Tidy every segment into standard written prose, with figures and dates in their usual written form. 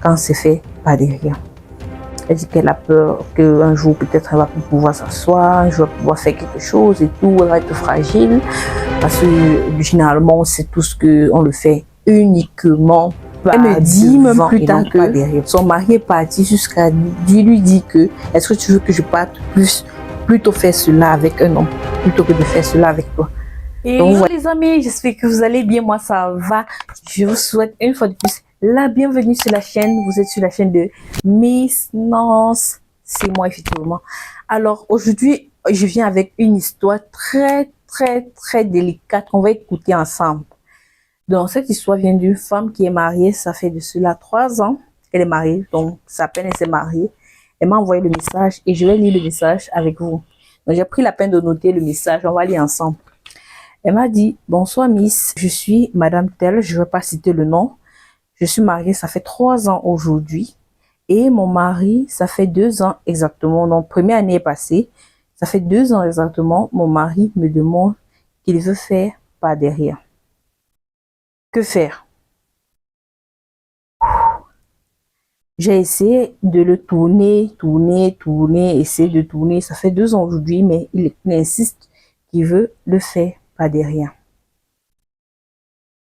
quand c'est fait par derrière. Elle dit qu'elle a peur qu'un jour peut-être elle va plus pouvoir s'asseoir, un jour elle va pouvoir faire quelque chose et tout, elle va être fragile. Parce que généralement c'est tout ce qu'on le fait uniquement par. Elle me dit même plus tard que son mari est parti jusqu'à lui dire que est-ce que tu veux que je parte plutôt faire cela avec un homme plutôt que de faire cela avec toi. Et donc, les amis, j'espère que vous allez bien, moi ça va. Je vous souhaite une fois de plus la bienvenue sur la chaîne. Vous êtes sur la chaîne de Miss Nance, c'est moi effectivement. Alors aujourd'hui, je viens avec une histoire très délicate qu'on va écouter ensemble. Donc cette histoire vient d'une femme qui est mariée, ça fait de cela 3 ans qu'elle est mariée, donc ça peine elle s'est mariée. Elle m'a envoyé le message et je vais lire le message avec vous. Donc j'ai pris la peine de noter le message, on va lire ensemble. Elle m'a dit, bonsoir Miss, je suis Madame Telle, je ne vais pas citer le nom. Je suis mariée, ça fait 3 ans aujourd'hui. Et mon mari, ça fait 2 ans exactement. Donc, première année est passée. Ça fait 2 ans exactement. Mon mari me demande qu'il veut faire par derrière. Que faire? J'ai essayé de le tourner, essayer de tourner. Ça fait 2 ans aujourd'hui, mais il insiste qu'il veut le faire par derrière.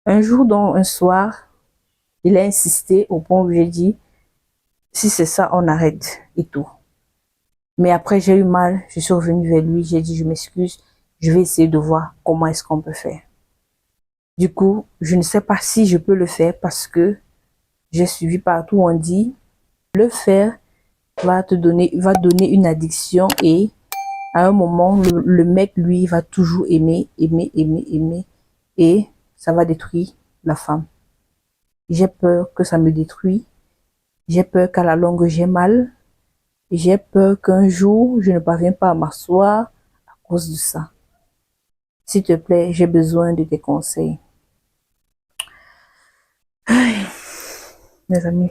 Un jour, donc, un soir, il a insisté au point où j'ai dit, si c'est ça, on arrête et tout. Mais après, j'ai eu mal, je suis revenue vers lui, j'ai dit, je m'excuse, je vais essayer de voir comment est-ce qu'on peut faire. Du coup, je ne sais pas si je peux le faire parce que j'ai suivi partout, on dit, le faire va donner une addiction et à un moment, le mec, lui, va toujours aimer et ça va détruire la femme. J'ai peur que ça me détruise. J'ai peur qu'à la longue, j'ai mal. J'ai peur qu'un jour, je ne parviens pas à m'asseoir à cause de ça. S'il te plaît, j'ai besoin de tes conseils. Mes amis,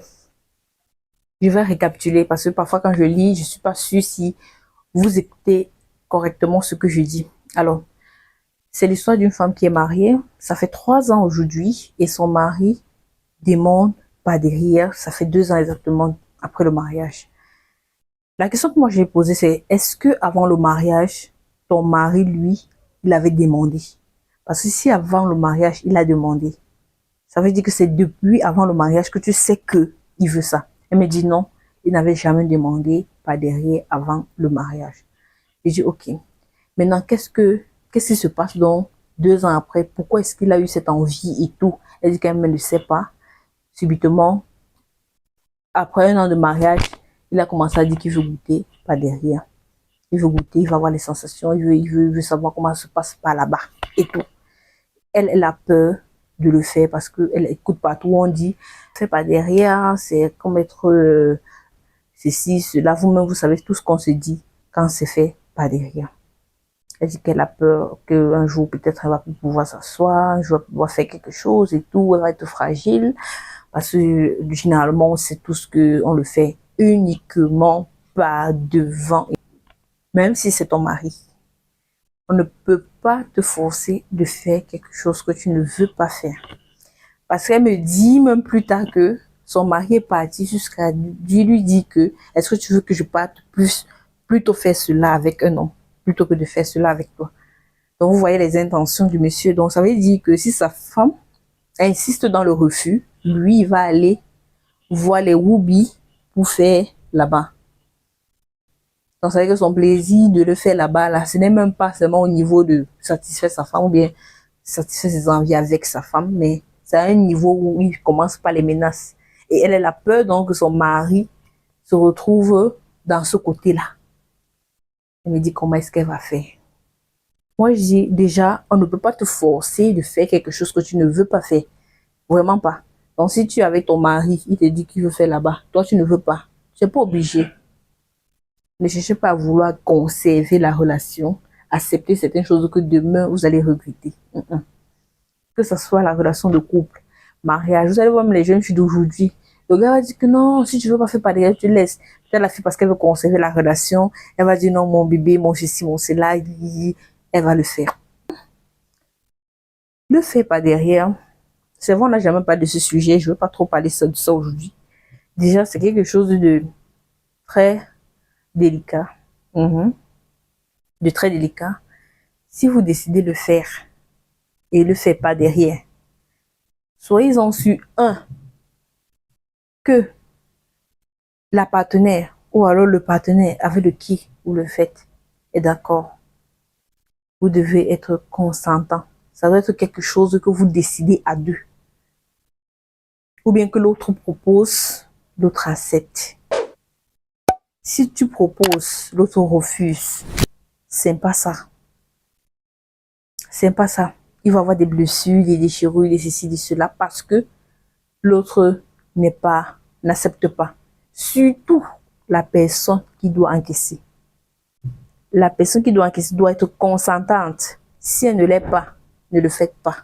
je vais récapituler parce que parfois quand je lis, je ne suis pas sûre si vous écoutez correctement ce que je dis. Alors, c'est l'histoire d'une femme qui est mariée. Ça fait 3 ans aujourd'hui et son mari demande par derrière. Ça fait 2 ans exactement après le mariage. La question que moi j'ai posée, c'est est-ce que avant le mariage, ton mari, lui, il avait demandé? Parce que si avant le mariage, il a demandé, ça veut dire que c'est depuis avant le mariage que tu sais que il veut ça. Elle me dit non, il n'avait jamais demandé par derrière avant le mariage. J'ai dit ok. Maintenant, qu'est-ce qui se passe donc 2 ans après? Pourquoi est-ce qu'il a eu cette envie et tout? Elle dit qu'elle ne sait pas. Subitement, après 1 an de mariage, il a commencé à dire qu'il veut goûter par derrière. Il veut goûter, il va avoir les sensations, il veut savoir comment ça se passe par là-bas et tout. Elle a peur de le faire parce qu'elle écoute partout où on dit fais pas derrière, c'est comme être ceci, cela. Vous-même, vous savez tout ce qu'on se dit quand c'est fait par derrière. Elle dit qu'elle a peur qu'un jour peut-être elle va plus pouvoir s'asseoir, un jour elle va pouvoir faire quelque chose et tout, elle va être fragile parce que généralement c'est tout ce qu'on le fait uniquement par devant. Même si c'est ton mari, on ne peut pas te forcer de faire quelque chose que tu ne veux pas faire. Parce qu'elle me dit même plus tard que son mari est parti jusqu'à lui dire que est-ce que tu veux que je parte plutôt faire cela avec un homme plutôt que de faire cela avec toi. Donc vous voyez les intentions du monsieur. Donc ça veut dire que si sa femme insiste dans le refus, lui il va aller voir les woubies pour faire là-bas. Donc, ça veut dire que son plaisir de le faire là-bas, là, ce n'est même pas seulement au niveau de satisfaire sa femme ou bien satisfaire ses envies avec sa femme, mais c'est à un niveau où il commence par les menaces. Et elle a peur donc que son mari se retrouve dans ce côté-là. Elle me dit comment est-ce qu'elle va faire. Moi, je dis déjà, on ne peut pas te forcer de faire quelque chose que tu ne veux pas faire. Vraiment pas. Donc, si tu es avec ton mari, il te dit qu'il veut faire là-bas, toi, tu ne veux pas. Tu n'es pas obligé. Ne cherchez pas à vouloir conserver la relation, accepter certaines choses que demain vous allez regretter. Que ce soit la relation de couple, mariage. Vous allez voir même les jeunes filles d'aujourd'hui. Le gars va dire que non, si tu veux pas faire par derrière, tu laisses. Peut-être la fille parce qu'elle veut conserver la relation, elle va dire non, mon bébé, mon ceci, mon cela, elle va le faire. Le faire par derrière, c'est vrai, on n'a jamais parlé de ce sujet, je ne veux pas trop parler de ça aujourd'hui. Déjà, c'est quelque chose de très délicat. De très délicat. Si vous décidez de le faire et ne le faites pas derrière, soyez-en sûr, que la partenaire ou alors le partenaire avec de qui vous le faites est d'accord. Vous devez être consentant. Ça doit être quelque chose que vous décidez à deux. Ou bien que l'autre propose, l'autre accepte. Si tu proposes, l'autre refuse, c'est pas ça. C'est pas ça. Il va y avoir des blessures, des déchirures, des ceci, des cela, parce que l'autre n'accepte pas. Surtout la personne qui doit encaisser. La personne qui doit encaisser doit être consentante. Si elle ne l'est pas, ne le faites pas.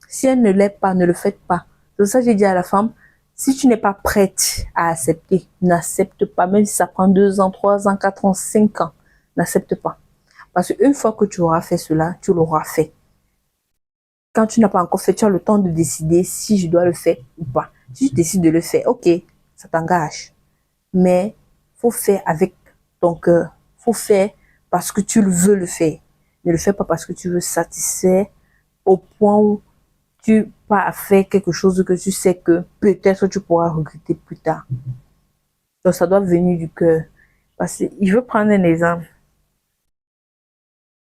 Si elle ne l'est pas, ne le faites pas. C'est pour ça que j'ai dit à la femme, si tu n'es pas prête à accepter, n'accepte pas. Même si ça prend 2 ans, 3 ans, 4 ans, 5 ans, n'accepte pas. Parce qu'une fois que tu auras fait cela, tu l'auras fait. Quand tu n'as pas encore fait, tu as le temps de décider si je dois le faire ou pas. Si tu décides de le faire, ok, ça t'engage. Mais il faut faire avec ton cœur. Il faut faire parce que tu veux le faire. Ne le fais pas parce que tu veux satisfaire au point où tu vas faire quelque chose que tu sais que peut-être tu pourras regretter plus tard. Donc ça doit venir du cœur. Parce que je veux prendre un exemple.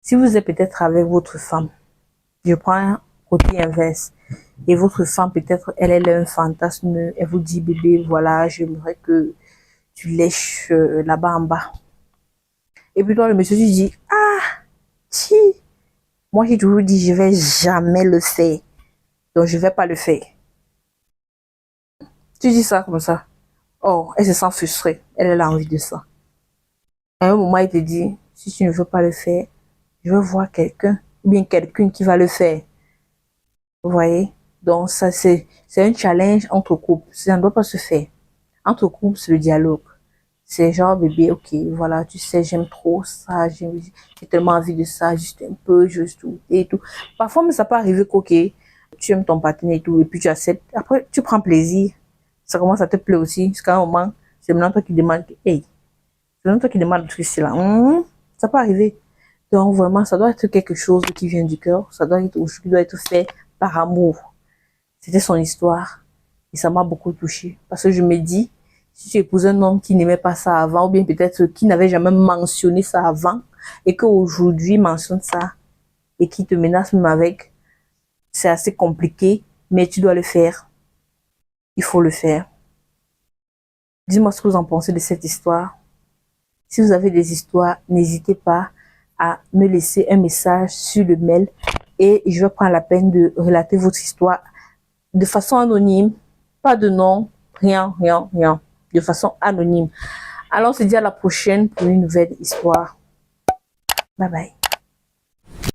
Si vous êtes peut-être avec votre femme, je prends un côté inverse. Et votre femme, peut-être, elle a un fantasme. Elle vous dit, bébé, voilà, j'aimerais que tu lèches là-bas en bas. Et puis toi, le monsieur, tu dis, ah, si, moi j'ai toujours dit, je vais jamais le faire. Donc je vais pas le faire. Tu dis ça comme ça. Oh, elle se sent frustrée. Elle a envie de ça. À un moment, il te dit, si tu ne veux pas le faire, je veux voir quelqu'un, ou bien quelqu'un qui va le faire. Vous voyez? Donc ça, c'est un challenge entre couples. Ça ne doit pas se faire. Entre couples, c'est le dialogue. C'est genre, bébé, ok, voilà, tu sais, j'aime trop ça, j'ai tellement envie de ça, juste un peu, juste tout, et tout. Parfois, mais ça peut arriver qu'ok, tu aimes ton partenaire et tout, et puis tu acceptes. Après, tu prends plaisir. Ça commence à te plaire aussi. Jusqu'à un moment, c'est maintenant toi qui demandes, hey, c'est maintenant toi qui demandes le truc, c'est là. Ça peut arriver. Donc, vraiment, ça doit être quelque chose qui vient du cœur. Ça doit être, qui doit être fait par amour. C'était son histoire. Et ça m'a beaucoup touchée. Parce que je me dis, si tu épouses un homme qui n'aimait pas ça avant, ou bien peut-être qui n'avait jamais mentionné ça avant, et qu'aujourd'hui mentionne ça, et qui te menace même avec, c'est assez compliqué, mais tu dois le faire. Il faut le faire. Dis-moi ce que vous en pensez de cette histoire. Si vous avez des histoires, n'hésitez pas à me laisser un message sur le mail et je vais prendre la peine de relater votre histoire de façon anonyme, pas de nom, rien, de façon anonyme. Alors, on se dit à la prochaine pour une nouvelle histoire. Bye bye.